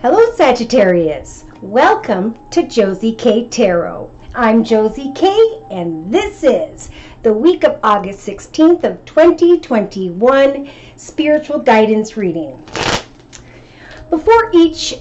Hello Sagittarius, welcome to Josie K Tarot. I'm Josie K and this is the week of August 16th of 2021 spiritual guidance reading. Before each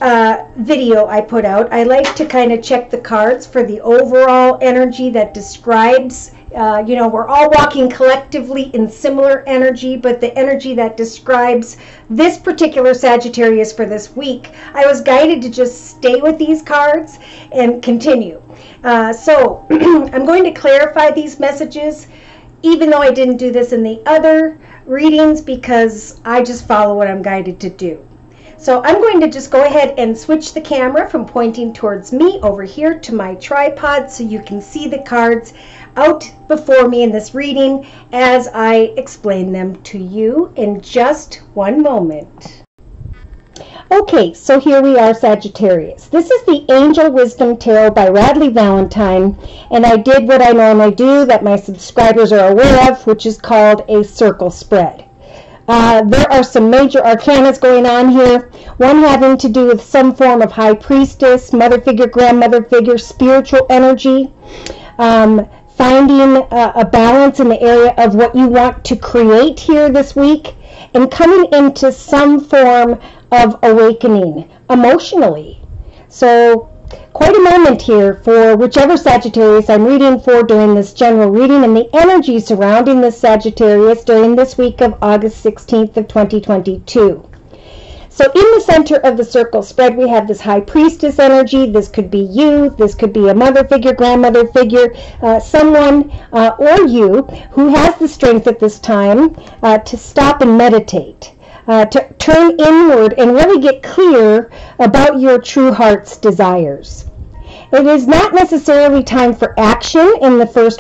video I put out, I like to kind of check the cards for the overall energy that describes we're all walking collectively in similar energy, but the energy that describes this particular Sagittarius for this week, I was guided to just stay with these cards and continue. So I'm going to clarify these messages, even though I didn't do this in the other readings, because I just follow what I'm guided to do. So I'm going to just go ahead and switch the camera from pointing towards me over here to my tripod so you can see the cards out before me in this reading as I explain them to you in just one moment. Okay, so here we are, Sagittarius. This is the Angel Wisdom Tarot by Radley Valentine, and I did what I normally do that my subscribers are aware of, which is called a circle spread. There are some major arcanas going on here, one having to do with some form of high priestess, mother figure, grandmother figure, spiritual energy, finding a balance in the area of what you want to create here this week, and coming into some form of awakening emotionally. So quite a moment here for whichever Sagittarius I'm reading for during this general reading, and the energy surrounding this Sagittarius during this week of August 16th of 2022. So in the center of the circle spread, we have this high priestess energy. This could be you. This could be a mother figure, grandmother figure, someone or you who has the strength at this time to stop and meditate, to turn inward and really get clear about your true heart's desires. It is not necessarily time for action in the first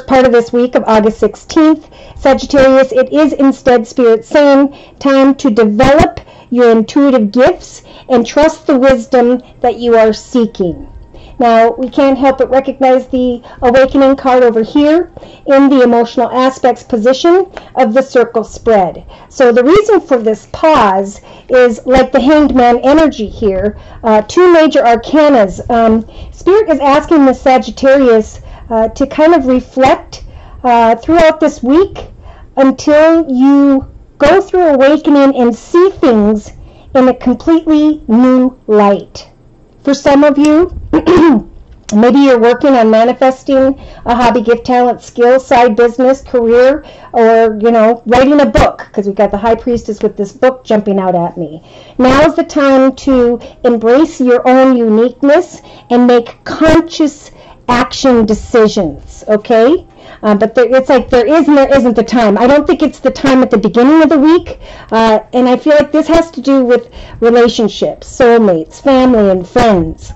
part of this week of August 16th. Sagittarius, it is instead Spirit saying time to develop your intuitive gifts and trust the wisdom that you are seeking. Now, we can't help but recognize the awakening card over here in the emotional aspects position of the circle spread. So the reason for this pause is like the Hanged Man energy here, two major arcanas. Spirit is asking the Sagittarius to kind of reflect throughout this week until you go through awakening and see things in a completely new light. For some of you, maybe you're working on manifesting a hobby, gift, talent, skill, side business, career, or, writing a book, because we've got the High Priestess with this book jumping out at me. Now is the time to embrace your own uniqueness and make conscious action decisions, okay? But it's like there is and there isn't the time. I don't think it's the time at the beginning of the week, and I feel like this has to do with relationships, soulmates, family, and friends.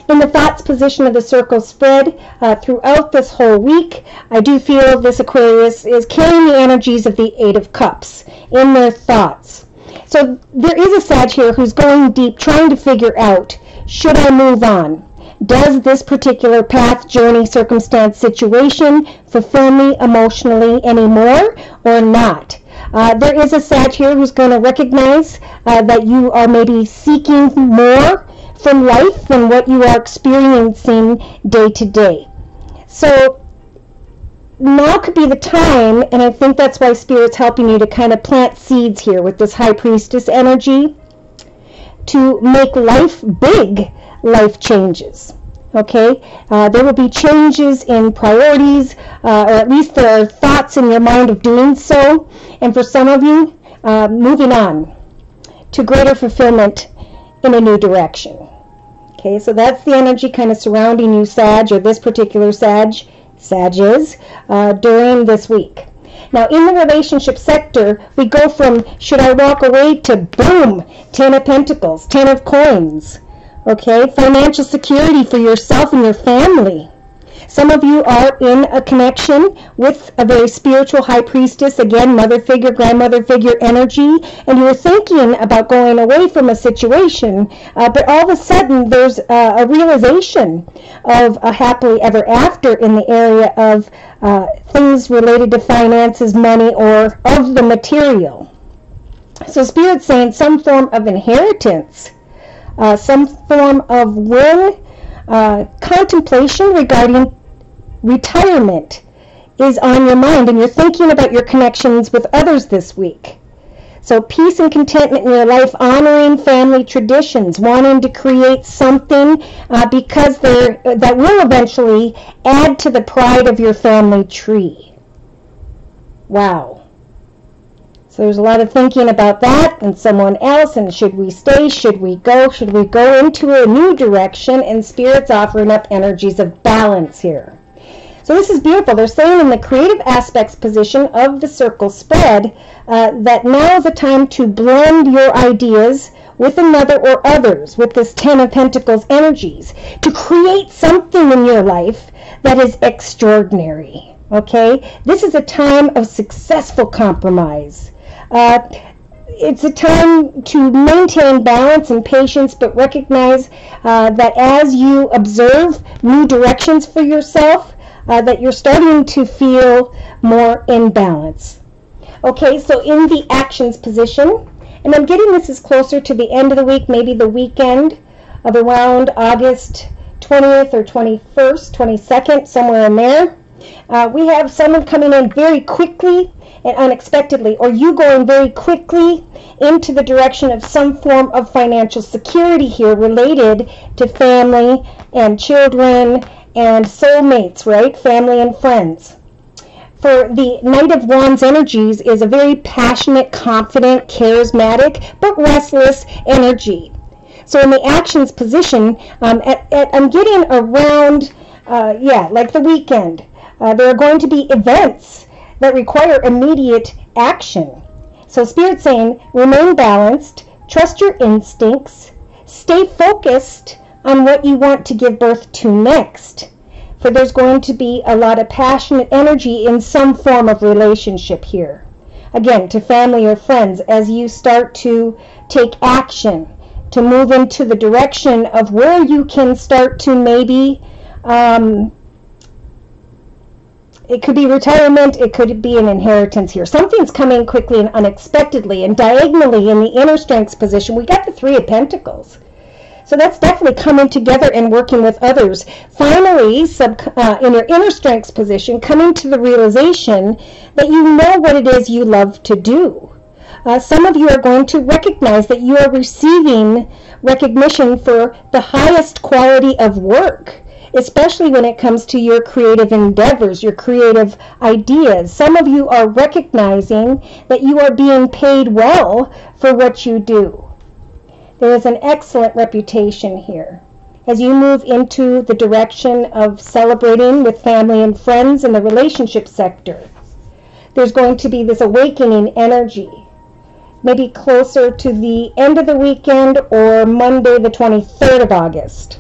In the thoughts position of the circle spread throughout this whole week, I do feel this Aquarius is carrying the energies of the Eight of Cups in their thoughts. So there is a Sag here who's going deep, trying to figure out, should I move on? Does this particular path, journey, circumstance, situation fulfill me emotionally anymore or not? There is a Sag here who's going to recognize that you are maybe seeking more from life than what you are experiencing day to day. So now could be the time, and I think that's why Spirit's helping you to kind of plant seeds here with this High Priestess energy to make life big. Life changes. Okay, there will be changes in priorities, or at least there are thoughts in your mind of doing so. And for some of you, moving on to greater fulfillment in a new direction. Okay, so that's the energy kind of surrounding you, Sag, or this particular Sages, during this week. Now, in the relationship sector, we go from should I walk away to boom, 10 of Pentacles, 10 of Coins. Okay, financial security for yourself and your family. Some of you are in a connection with a very spiritual High Priestess, again, mother figure, grandmother figure energy, and you're thinking about going away from a situation, but all of a sudden there's a realization of a happily ever after in the area of things related to finances, money, or of the material. So Spirit's saying some form of inheritance, some form of will, contemplation regarding retirement is on your mind, and you're thinking about your connections with others this week. So peace and contentment in your life, honoring family traditions, wanting to create something because that will eventually add to the pride of your family tree. Wow. So there's a lot of thinking about that and someone else, and should we stay, should we go into a new direction, and Spirit's offering up energies of balance here. So this is beautiful. They're saying in the creative aspects position of the circle spread that now is the time to blend your ideas with another or others with this 10 of Pentacles energies to create something in your life that is extraordinary. Okay? This is a time of successful compromise. It's a time to maintain balance and patience, but recognize that as you observe new directions for yourself, that you're starting to feel more in balance. Okay, so in the actions position, and I'm getting this is closer to the end of the week, maybe the weekend of around August 20th or 21st, 22nd, somewhere in there. We have someone coming in very quickly and unexpectedly, or you going very quickly into the direction of some form of financial security here related to family and children and soulmates, right? Family and friends. For the Knight of Wands energies is a very passionate, confident, charismatic, but restless energy. So in the actions position, I'm getting around, like the weekend. There are going to be events that require immediate action. So Spirit's saying, remain balanced, trust your instincts, stay focused on what you want to give birth to next. For there's going to be a lot of passionate energy in some form of relationship here. Again, to family or friends, as you start to take action, to move into the direction of where you can start to maybe, it could be retirement, it could be an inheritance here. Something's coming quickly and unexpectedly, and diagonally in the inner strengths position, we got the Three of Pentacles. So that's definitely coming together and working with others. Finally, in your inner strengths position, coming to the realization that you know what it is you love to do. Some of you are going to recognize that you are receiving recognition for the highest quality of work, especially when it comes to your creative endeavors, your creative ideas. Some of you are recognizing that you are being paid well for what you do. There is an excellent reputation here. As you move into the direction of celebrating with family and friends in the relationship sector, there's going to be this awakening energy, maybe closer to the end of the weekend or Monday the 23rd of August.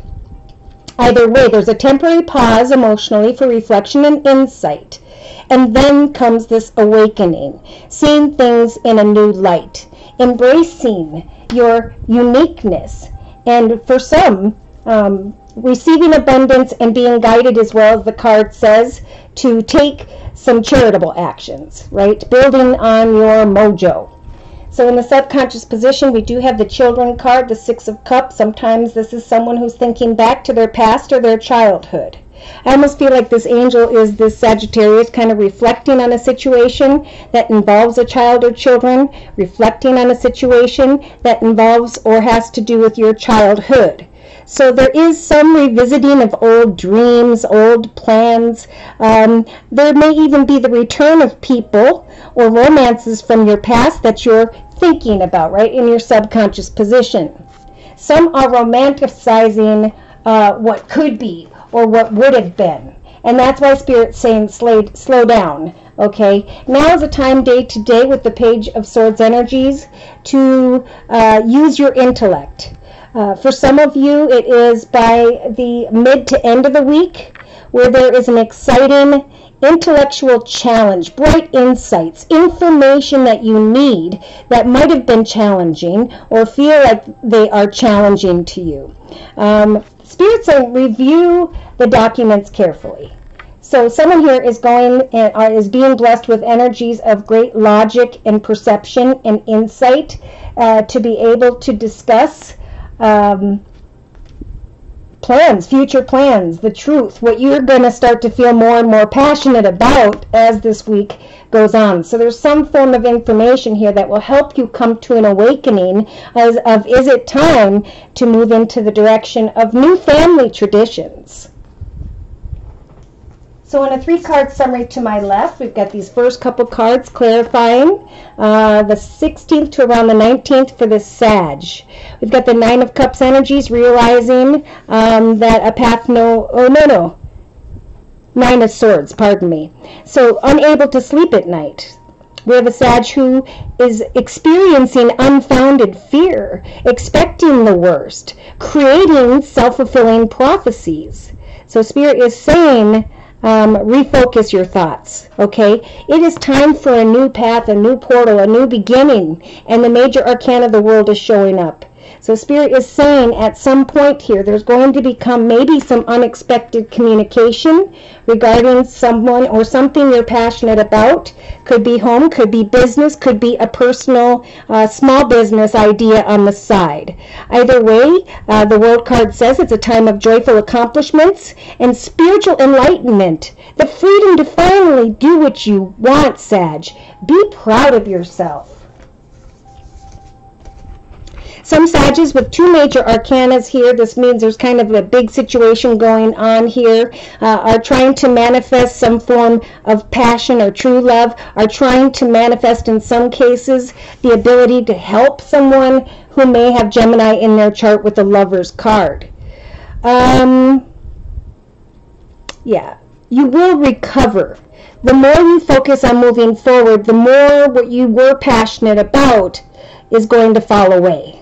Either way, there's a temporary pause emotionally for reflection and insight. And then comes this awakening, seeing things in a new light, embracing your uniqueness, and for some, receiving abundance and being guided, as well as the card says, to take some charitable actions, right? Building on your mojo. So in the subconscious position, we do have the children card, the Six of Cups. Sometimes this is someone who's thinking back to their past or their childhood. I almost feel like this angel is this Sagittarius kind of reflecting on a situation that involves a child or children, reflecting on a situation that involves or has to do with your childhood. So there is some revisiting of old dreams, old plans. There may even be the return of people or romances from your past that you're thinking about, right, in your subconscious position. Some are romanticizing what could be or what would have been. And that's why Spirit's saying slow down, okay? Now is the time day to day with the Page of Swords energies to use your intellect. For some of you, it is by the mid to end of the week where there is an exciting intellectual challenge, bright insights, information that you need that might have been challenging or feel like they are challenging to you. Spirit saying review the documents carefully. So someone here is is being blessed with energies of great logic and perception and insight to be able to discuss plans, future plans, the truth, what you're going to start to feel more and more passionate about as this week goes on. So there's some form of information here that will help you come to an awakening as of, is it time to move into the direction of new family traditions? So in a 3-card summary to my left, we've got these first couple cards clarifying the 16th to around the 19th for the Sag. We've got the 9 of Cups energies, realizing that a path 9 of Swords, pardon me. So unable to sleep at night. We have a Sag who is experiencing unfounded fear, expecting the worst, creating self-fulfilling prophecies. So Spirit is saying, refocus your thoughts, okay? It is time for a new path, a new portal, a new beginning, and the major arcana of the world is showing up. So Spirit is saying at some point here there's going to become maybe some unexpected communication regarding someone or something you're passionate about. Could be home, could be business, could be a personal small business idea on the side. Either way, the World card says it's a time of joyful accomplishments and spiritual enlightenment. The freedom to finally do what you want, Sag. Be proud of yourself. Some Sages with 2 major arcanas here, this means there's kind of a big situation going on here, are trying to manifest some form of passion or true love, are trying to manifest in some cases the ability to help someone who may have Gemini in their chart with the Lover's card. Yeah, you will recover. The more you focus on moving forward, the more what you were passionate about is going to fall away.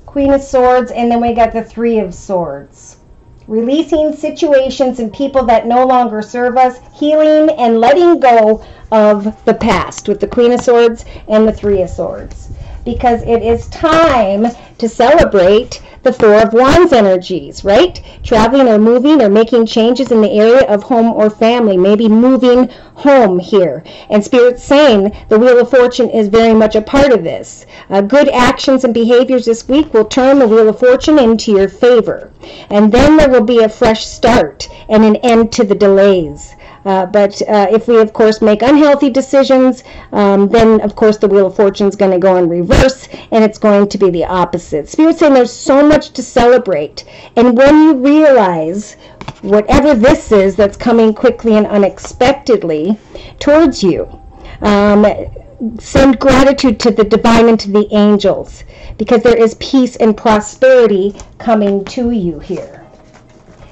Queen of Swords, and then we got the 3 of Swords. Releasing situations and people that no longer serve us, healing and letting go of the past with the Queen of Swords and the 3 of Swords. Because it is time to celebrate the 4 of Wands energies, right? Traveling or moving or making changes in the area of home or family, maybe moving home here. And Spirit's saying the Wheel of Fortune is very much a part of this. Good actions and behaviors this week will turn the Wheel of Fortune into your favor. And then there will be a fresh start and an end to the delays. But if we, of course, make unhealthy decisions, then, of course, the Wheel of Fortune is going to go in reverse, and it's going to be the opposite. Spirit's saying there's so much to celebrate. And when you realize whatever this is that's coming quickly and unexpectedly towards you, send gratitude to the divine and to the angels, because there is peace and prosperity coming to you here.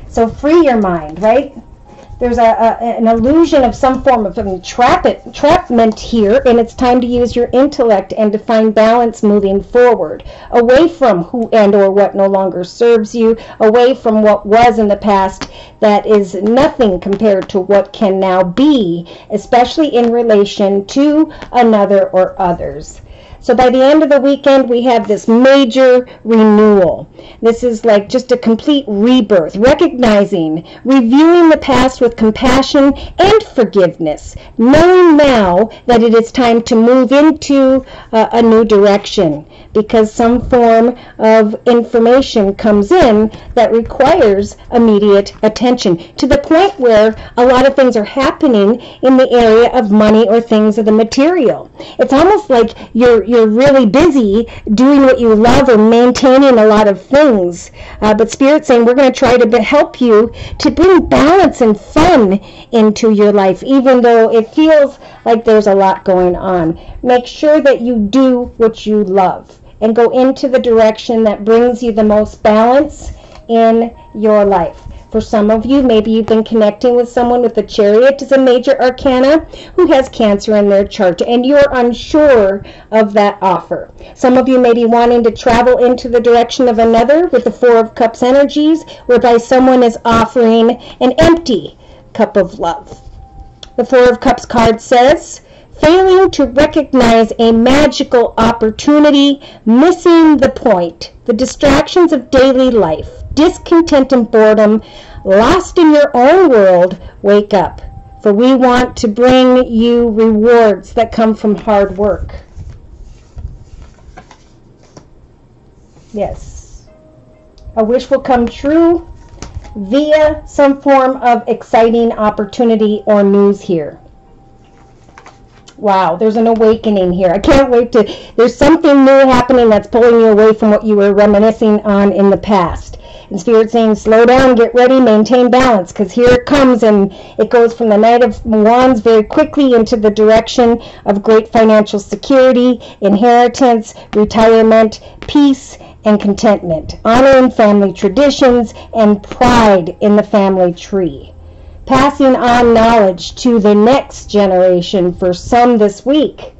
So free your mind, right? There's an illusion of some form of entrapment here, and it's time to use your intellect and to find balance moving forward, away from who and or what no longer serves you, away from what was in the past that is nothing compared to what can now be, especially in relation to another or others. So by the end of the weekend, we have this major renewal. This is like just a complete rebirth, recognizing, reviewing the past with compassion and forgiveness, knowing now that it is time to move into a new direction, because some form of information comes in that requires immediate attention, to the point where a lot of things are happening in the area of money or things of the material. It's almost like you're really busy doing what you love or maintaining a lot of things. But Spirit's saying we're going to try to help you to bring balance and fun into your life, even though it feels like there's a lot going on. Make sure that you do what you love and go into the direction that brings you the most balance in your life. For some of you, maybe you've been connecting with someone with the Chariot as a major arcana who has Cancer in their chart, and you're unsure of that offer. Some of you may be wanting to travel into the direction of another with the 4 of Cups energies, whereby someone is offering an empty cup of love. The 4 of Cups card says, failing to recognize a magical opportunity, missing the point, the distractions of daily life, discontent and boredom lost in your own world, wake up. For we want to bring you rewards that come from hard work. Yes. A wish will come true via some form of exciting opportunity or news here. Wow, there's an awakening here. I can't wait to, there's something new happening that's pulling you away from what you were reminiscing on in the past. And Spirit saying, slow down, get ready, maintain balance, because here it comes, and it goes from the Knight of Wands very quickly into the direction of great financial security, inheritance, retirement, peace, and contentment, honoring family traditions, and pride in the family tree. Passing on knowledge to the next generation for some this week.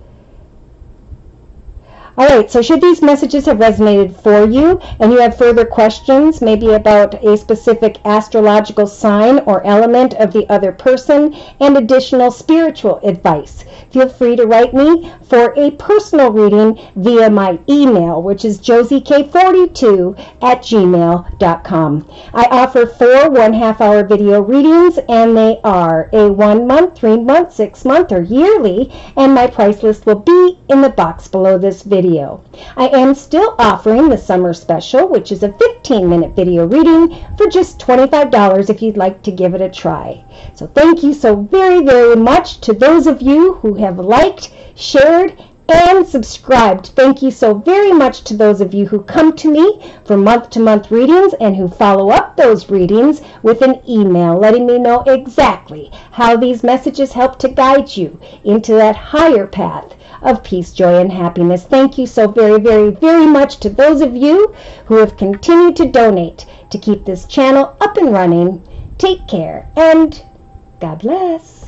Alright, so should these messages have resonated for you and you have further questions, maybe about a specific astrological sign or element of the other person, and additional spiritual advice, feel free to write me for a personal reading via my email, which is josiek42@gmail.com. I offer 4 1/2-hour video readings, and they are a 1 month, 3 month, 6 month, or yearly, and my price list will be in the box below this video. I am still offering the summer special, which is a 15-minute video reading for just $25 if you'd like to give it a try. So thank you so very, very much to those of you who have liked, shared, and subscribed. Thank you so very much to those of you who come to me for month-to-month readings and who follow up those readings with an email letting me know exactly how these messages help to guide you into that higher path of peace, joy, and happiness. Thank you so very, very, very much to those of you who have continued to donate to keep this channel up and running. Take care, and God bless.